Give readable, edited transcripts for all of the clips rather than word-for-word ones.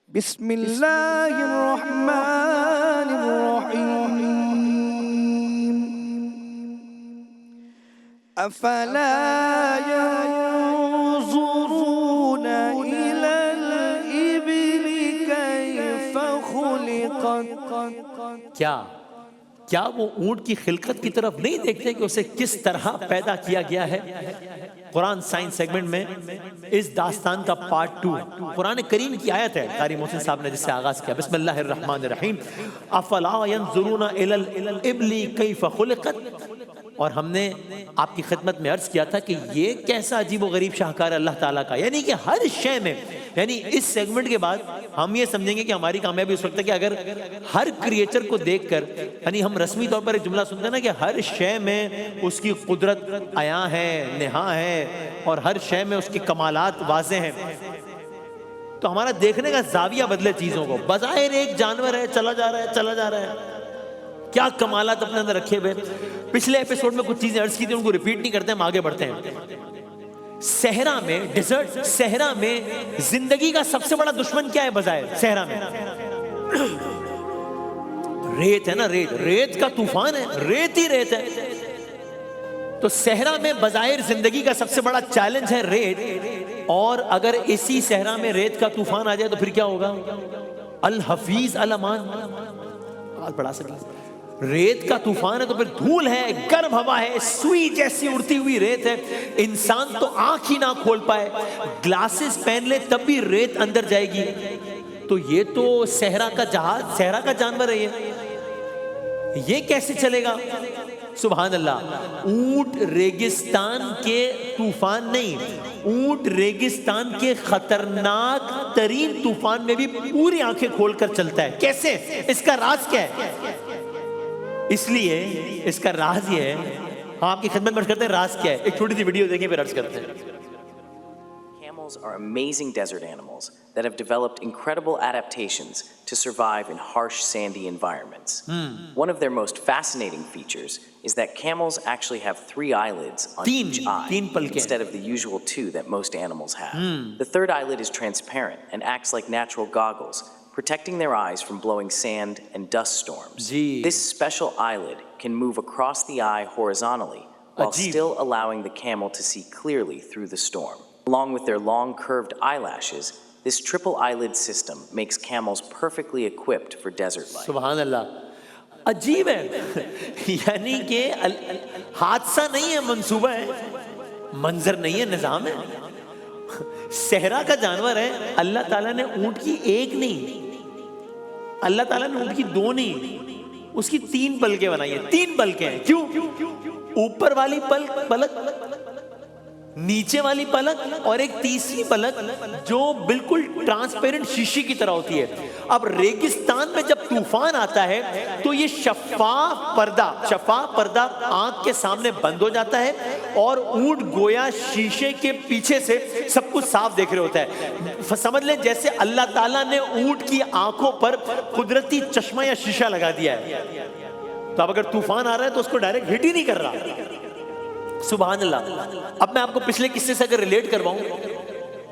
بسم اللہ الرحمن الرحیم افلا ينظرون الى الابل كيف خلقت کیا وہ اونٹ کی خلقت کی طرف نہیں دیکھتے کہ اسے کس طرح پیدا کیا گیا ہے؟ قرآن سائنس سیگمنٹ میں اس داستان کا پارٹ 2 قرآن کریم کی آیت ہے، قاری محسن صاحب نے جس سے آغاز کیا، بسم اللہ الرحمن الرحیم، افلا ينظرون الى الابل كيف خلقت۔ اور ہم نے آپ کی خدمت میں عرض کیا تھا کہ یہ کیسا عجیب و غریب شاہکار ہے اللہ تعالیٰ کا، یعنی کہ ہر شے میں، یعنی اس سیگمنٹ کے بعد ہم یہ سمجھیں گے کہ ہماری کامیابی اس وقت ہے کہ اگر ہر کریچر کو دیکھ کر، یعنی ہم رسمی طور پر ایک جملہ سنتے ہیں نا کہ ہر شے میں اس کی قدرت عیاں ہے، نہاں ہے، اور ہر شے میں اس کی کمالات واضح ہیں، تو ہمارا دیکھنے کا زاویہ بدلے چیزوں کو۔ بظاہر ایک جانور ہے، چلا جا رہا ہے، کیا کمالات اپنے اندر رکھے ہوئے۔ پچھلے ایپیسوڈ میں کچھ چیزیں عرض کی تھی، ان کو ریپیٹ نہیں کرتے، ہم آگے بڑھتے ہیں۔ صحرا میں، ڈیزرٹ صحرا میں زندگی کا سب سے بڑا دشمن کیا ہے بظاہر؟ صحرا میں ریت ہے نا، ریت کا طوفان ہے، ریت ہی ریت ہے۔ تو صحرا میں بظاہر زندگی کا سب سے بڑا چیلنج ہے ریت، اور اگر اسی صحرا میں ریت کا طوفان آ جائے تو پھر کیا ہوگا؟ الحفیظ الامان، آواز بڑھا سکتا، ریت کا طوفان ہے تو پھر دھول ہے، گرم ہوا ہے، سوئی جیسی اڑتی ہوئی ریت ہے، انسان تو آنکھ ہی نہ کھول پائے، گلاسز پہن لے تب بھی ریت اندر جائے گی۔ تو یہ تو صحرا کا جہاز، صحرا کا جانور ہے، یہ کیسے چلے گا؟ سبحان اللہ۔ اونٹ ریگستان کے طوفان نہیں، اونٹ ریگستان کے خطرناک ترین طوفان میں بھی پوری آنکھیں کھول کر چلتا ہے۔ کیسے؟ اس کا راز کیا ہے؟ اس لیے اس کا راز یہ ہے، ہم آپ کی خدمت میں عرض کرتے ہیں راز کیا ہے۔ ایک چھوٹی سی ویڈیو دیکھیں پھر عرض کرتے ہیں۔ Camels are amazing desert animals that have developed incredible adaptations to survive in harsh, sandy environments. One of their most fascinating features is that camels actually have 3 eyelids on each eye instead of the usual 2 that most animals have. The third eyelid is transparent and acts like natural goggles, protecting their eyes from blowing sand and dust storms. This special eyelid can move across the eye horizontally while still allowing the camel to see clearly through the storm. Along with their long curved eyelashes, this triple eyelid system makes camels perfectly equipped for desert life. سبحان اللہ، عجیب ہے، یعنی کہ حادثہ نہیں ہے، منصوبہ ہے، منظر نہیں ہے، نظام ہے۔ صحرا کا جانور ہے، اللہ تعالیٰ نے اونٹ کی ایک نہیں، اللہ تعالیٰ نے اونٹ کی 2 نہیں، اس کی 3 پلکیں بنائی ہیں۔ 3 پلکیں ہیں، کیوں؟ اوپر والی پلک، نیچے والی پلک، اور ایک تیسری پلک جو بالکل ٹرانسپیرنٹ شیشے کی طرح ہوتی ہے۔ اب ریگستان میں جب طوفان آتا ہے تو یہ شفاف پردہ آنکھ کے سامنے بند ہو جاتا ہے، اور اونٹ گویا شیشے کے پیچھے سے سب کچھ صاف دیکھ رہے ہوتا ہے۔ سمجھ لیں جیسے اللہ تعالیٰ نے اونٹ کی آنکھوں پر قدرتی چشمہ یا شیشہ لگا دیا ہے، تو اب اگر طوفان آ رہا ہے تو اس کو ڈائریکٹ ہٹ ہی نہیں کر رہا۔ سبحان اللہ۔ اب میں آپ کو پچھلے قصے سے اگر ریلیٹ کرواؤں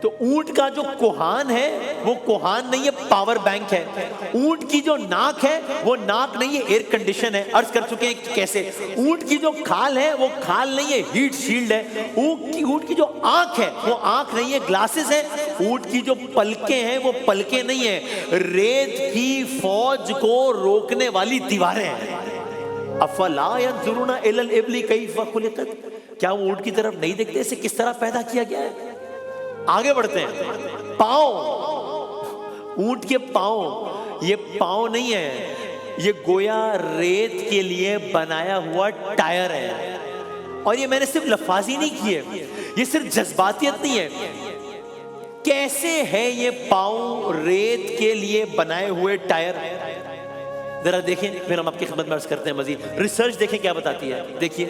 تو اونٹ کا جو کوہان ہے وہ کوہان نہیں ہے، پاور بینک ہے۔ اونٹ کی جو ناک ہے وہ ناک نہیں ہے، ایئر کنڈیشن ہے۔ عرض کر چکے ہیں کیسے۔ اونٹ کی جو کھال ہے وہ کھال نہیں ہے، ہیٹ شیلڈ ہے۔ اونٹ کی جو آنکھ ہے وہ آنکھ نہیں ہے، گلاسز ہے۔ اونٹ کی جو پلکیں ہیں وہ پلکیں نہیں ہیں، ریت کی فوج کو روکنے والی دیواریں ہیں۔ افلا ينظرون الى الابل كيف خلقت، کیا وہ اونٹ کی طرف نہیں دیکھتے اسے کس طرح پیدا کیا گیا ہے؟ آگے بڑھتے ہیں۔ پاؤں، اونٹ کے پاؤں، یہ پاؤں نہیں ہے، یہ گویا ریت کے لیے بنایا ہوا ٹائر ہے۔ اور یہ میں نے صرف لفاظی نہیں کی ہے، یہ صرف جذباتیت نہیں ہے۔ کیسے ہے یہ پاؤں ریت کے لیے بنائے ہوئے ٹائر؟ ذرا دیکھیں، پھر ہم آپ کی خدمت میں عرض کرتے ہیں مزید۔ ریسرچ دیکھیں کیا بتاتی ہے، دیکھیے۔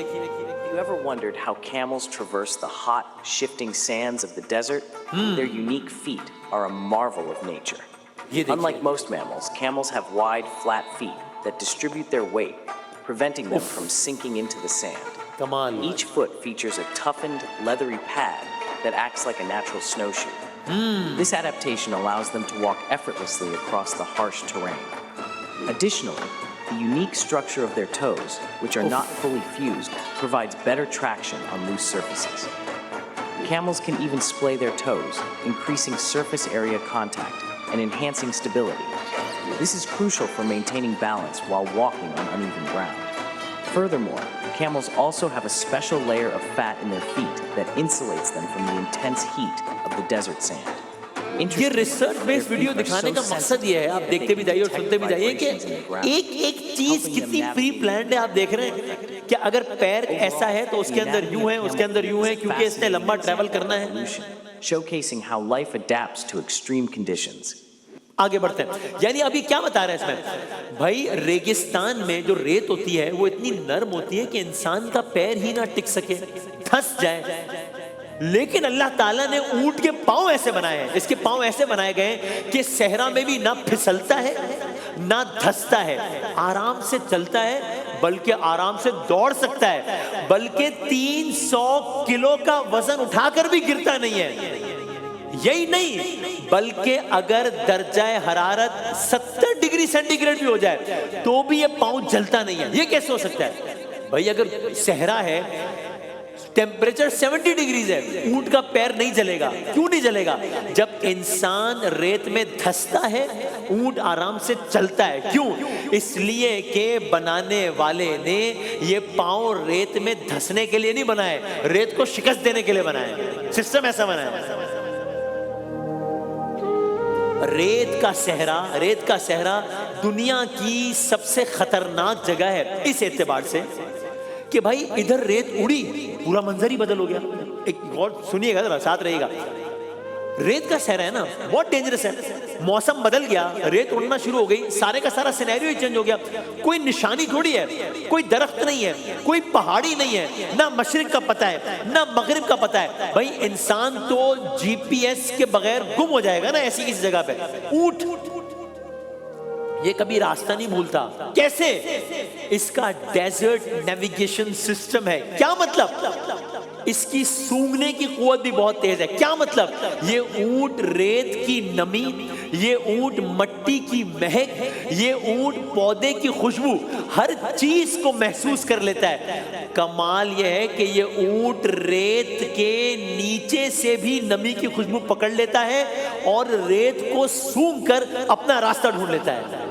You ever wondered how camels traverse the hot, shifting sands of the desert? Their unique feet are a marvel of nature. Unlike most mammals, camels have wide, flat feet that distribute their weight, preventing them from sinking into the sand. Each foot features a toughened, leathery pad that acts like a natural snowshoe. This adaptation allows them to walk effortlessly across the harsh terrain. Additionally, the unique structure of their toes, which are not fully fused, provides better traction on loose surfaces. Camels can even splay their toes, increasing surface area contact and enhancing stability. This is crucial for maintaining balance while walking on uneven ground. Furthermore, camels also have a special layer of fat in their feet that insulates them from the intense heat of the desert sand. یہ research بیس video دکھانے کا مقصد یہ ہے, آپ دیکھتے بھی جائیے اور سنتے بھی جائیے کہ ایک ایک چیز کتنی پری پلانڈ ہے. آپ دیکھ رہے ہیں کہ اگر پیر ایسا ہے تو اس کے اندر یوں ہے, اس کے اندر یوں ہے, کیونکہ اس نے لمبا ٹریول کرنا ہے. Showcasing how life adapts to extreme conditions. آگے بڑھتے ہیں. یعنی ابھی کیا بتا رہے ہیں اس میں بھائی, ریگستان میں جو ریت ہوتی ہے وہ اتنی نرم ہوتی ہے کہ انسان کا پیر ہی نہ ٹک سکے, دھس جائے. لیکن اللہ تعالیٰ نے اونٹ کے پاؤں ایسے بنائے ہیں, اس کے پاؤں ایسے بنائے گئے کہ صحرا میں بھی نہ پھسلتا ہے نہ دھستا ہے, آرام سے چلتا ہے, بلکہ آرام سے دوڑ سکتا ہے, بلکہ 300 کلو کا وزن اٹھا کر بھی گرتا نہیں ہے. یہی نہیں, بلکہ اگر درجہ حرارت 70 ڈگری سینٹی گریڈ بھی ہو جائے تو بھی یہ پاؤں جلتا نہیں ہے. یہ کیسے ہو سکتا ہے بھائی؟ اگر صحرا ہے, ٹیمپریچر 70 ڈگریز ہے, اونٹ کا پیر نہیں جلے گا. کیوں نہیں جلے گا؟ جب انسان ریت میں دھستا ہے اونٹ آرام سے چلتا ہے. کیوں؟ اس لیے کہ بنانے والے نے یہ پاؤں ریت میں دھسنے کے لیے نہیں بنائے, ریت کو شکست دینے کے لیے بنائے. سسٹم ایسا بنایا. ریت کا صحرا دنیا کی سب سے خطرناک جگہ ہے اس اعتبار سے کہ بھائی ادھر ریت اڑی, پورا منظر ہی بدل ہو گیا. ایک غور سنیے گا ذرا, ساتھ رہیے گا. ریت کا صحرا ہے نا, بہت ڈینجرس ہے. موسم بدل گیا, ریت اڑنا شروع ہو گئی, سارے کا سارا سینیریو ہی چینج ہو گیا. کوئی نشانی تھوڑی ہے, کوئی درخت نہیں ہے, کوئی پہاڑی نہیں ہے, نہ مشرق کا پتہ ہے نہ مغرب کا پتہ ہے. بھائی انسان تو جی پی ایس کے بغیر گم ہو جائے گا نا ایسی کسی جگہ پہ. اونٹ یہ کبھی راستہ نہیں بھولتا. کیسے؟ اس کا ڈیزرٹ نیویگیشن سسٹم ہے. کیا مطلب؟ اس کی سونگھنے کی قوت بھی بہت تیز ہے. کیا مطلب؟ یہ اونٹ ریت کی نمی, یہ اونٹ مٹی کی مہک, یہ اونٹ پودے کی خوشبو, ہر چیز کو محسوس کر لیتا ہے. کمال یہ ہے کہ یہ اونٹ ریت کے نیچے سے بھی نمی کی خوشبو پکڑ لیتا ہے اور ریت کو سونگھ کر اپنا راستہ ڈھونڈ لیتا ہے.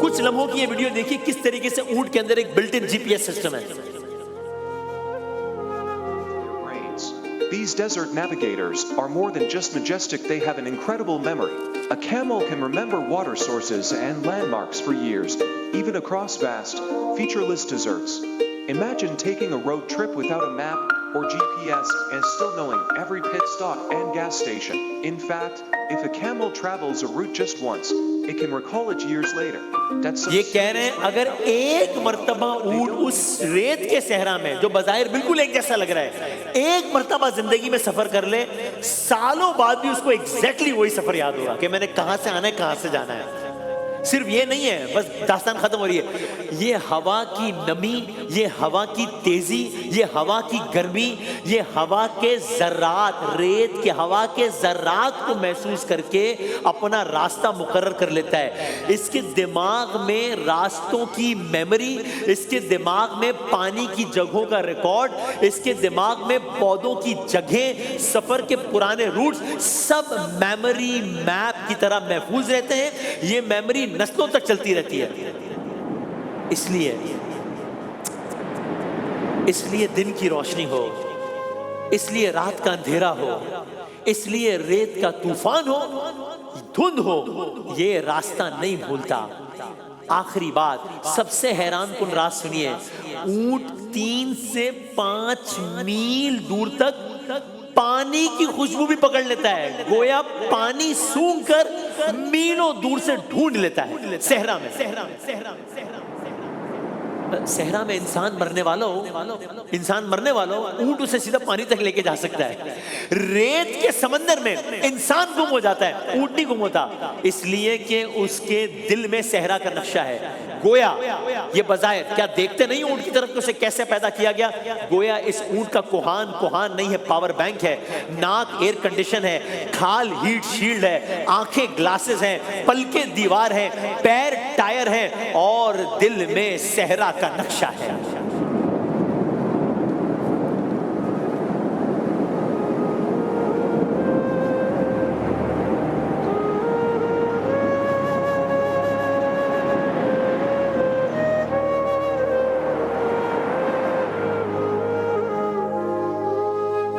کچھ لمحوں کی یہ ویڈیو دیکھیے کس طریقے سے اونٹ کے اندر ایک built in G P S system ہے. These desert navigators are more than just majestic, they have an incredible memory. A camel can remember water sources and landmarks for years, even across vast, featureless deserts. Imagine taking a road trip without a map or GPS and still knowing every pit stop and gas station. In fact, if a camel travels a route just once, it can recall it years later. یہ کہہ رہے ہیں اگر ایک مرتبہ اونٹ اس ریت کے صحرا میں جو بظاہر بالکل ایک جیسا لگ رہا ہے ایک مرتبہ زندگی میں سفر کر لے, سالوں بعد بھی اس کو ایگزیکٹلی وہی سفر یاد ہوگا کہ میں نے کہاں سے آنا ہے کہاں سے جانا ہے. صرف یہ نہیں ہے بس داستان ختم ہو رہی ہے. یہ ہوا کی نمی, یہ ہوا کی تیزی, یہ ہوا کی گرمی, یہ ہوا کے ذرات, ریت کے ہوا کے ذرات کو محسوس کر کے اپنا راستہ مقرر کر لیتا ہے. اس کے دماغ میں راستوں کی میموری, اس کے دماغ میں پانی کی جگہوں کا ریکارڈ, اس کے دماغ میں پودوں کی جگہیں, سفر کے پرانے روٹس, سب میموری میپ کی طرح محفوظ رہتے ہیں. یہ میموری نسلوں تک چلتی رہتی ہے. اس لیے دن کی روشنی ہو, اس لیے رات کا اندھیرا ہو, اس لیے ریت کا طوفان ہو, دھند ہو, یہ راستہ نہیں بھولتا. آخری بات, سب سے حیران کن راز سنیے. اونٹ 3 سے 5 میل دور تک پانی کی خوشبو بھی پکڑ لیتا ہے, گویا پانی سونگھ کر میلوں دور سے ڈھونڈ لیتا ہے صحرا میں. صحرا میں انسان مرنے والا ہو, اونٹ اسے سیدھا پانی تک لے کے جا سکتا ہے. ریت کے سمندر میں انسان گم ہو جاتا ہے, اونٹ نہیں گم ہوتا, اس لیے کہ اس کے دل میں صحرا کا نقشہ ہے. گویا یہ بظاہر کیا دیکھتے نہیں اونٹ کی طرف کہ اسے کیسے پیدا کیا گیا؟ گویا اس اونٹ کا کوہان نہیں ہے، پاور بینک ہے، ناک ایئر کنڈیشن ہے، کھال ہیٹ شیلڈ ہے، آنکھیں گلاسز ہیں، پلکیں دیوار ہیں، پیر ٹائر ہیں، اور دل میں صحرا کا نقشہ ہے۔